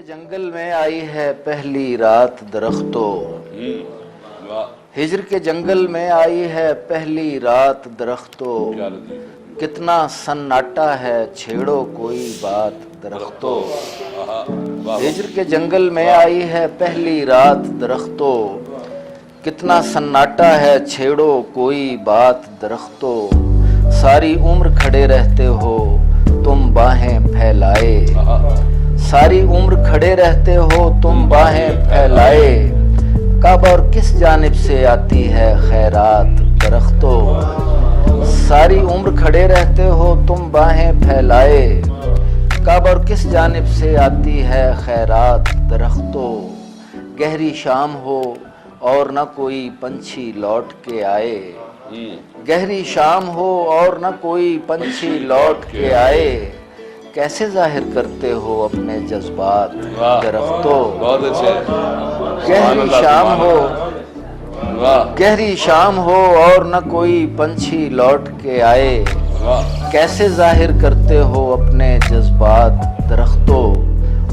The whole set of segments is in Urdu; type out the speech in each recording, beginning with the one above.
کے جنگل میں آئی ہے پہلی رات درختوں، ہجر کے جنگل میں آئی ہے پہلی رات درختوں، کتنا سناٹا ہے چھیڑو کوئی بات درختوں، ہجر کے جنگل میں آئی ہے پہلی رات درختوں، کتنا سناٹا ہے چھیڑو کوئی بات درختوں، ساری عمر کھڑے رہتے ہو تم باہیں پھیلائے، ساری عمر کھڑے رہتے ہو تم باہیں پھیلائے، کب اور کس جانب سے آتی ہے خیرات درختوں، ساری عمر کھڑے رہتے ہو تم باہیں پھیلائے، کب اور کس جانب سے آتی ہے خیرات درختوں، گہری شام ہو اور نہ کوئی پنچھی لوٹ کے آئے، گہری شام ہو اور نہ کوئی پنچھی لوٹ کے آئے، کیسے ظاہر کرتے ہو اپنے جذبات درختوں، گہری شام ہو گہری شام ہو اور نہ کوئی پنچھی لوٹ کے آئے، کیسے ظاہر کرتے ہو اپنے جذبات درختوں،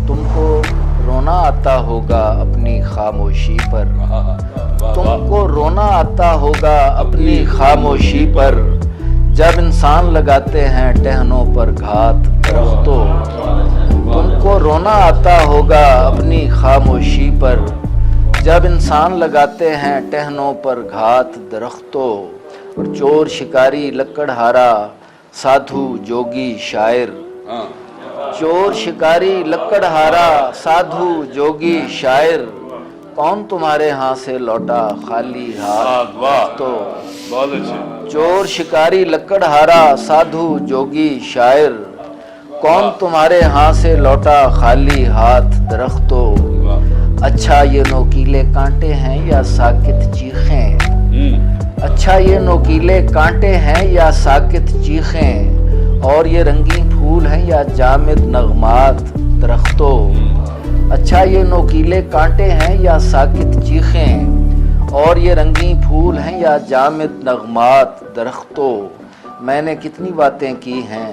تم کو رونا آتا ہوگا اپنی خاموشی پر، تم کو رونا آتا ہوگا اپنی خاموشی پر، جب انسان لگاتے ہیں ٹہنوں پر گھات درختوں، تم کو رونا آتا ہوگا اپنی خاموشی پر، جب انسان لگاتے ہیں ٹہنوں پر گھات درختوں، اور چور شکاری لکڑ ہارا سادھو جوگی شاعر، چور شکاری لکڑ ہارا سادھو جوگی شاعر، کون تمہارے ہاں سے لوٹا خالی ہاتھ درختوں، چور شکاری لکڑ ہارا سادھو جوگی شاعر، کون تمہارے ہاں سے لوٹا خالی ہاتھ درختوں، اچھا یہ نوکیلے کانٹے ہیں یا ساکت چیخیں، اچھا یہ نوکیلے کانٹے ہیں یا ساکت چیخیں، اور یہ رنگین پھول ہیں یا جامد نغمات درختوں، اچھا یہ نوکیلے کانٹے ہیں یا ساکت چیخیں، اور یہ رنگین پھول ہیں یا جامد نغمات درختوں، میں نے کتنی باتیں کی ہیں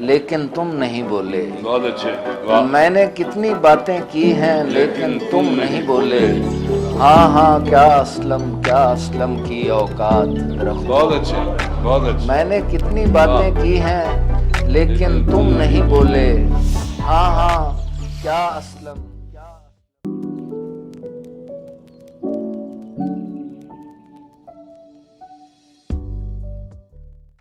لیکن تم نہیں بولے، بہت اچھے، میں نے کتنی باتیں کی ہیں لیکن تم نہیں بولے، ہاں ہاں کیا اسلم کی اوقات درختوں، بہت اچھے، بہت اچھے، میں نے کتنی باتیں کی ہیں لیکن تم نہیں بولے، ہاں ہاں کیا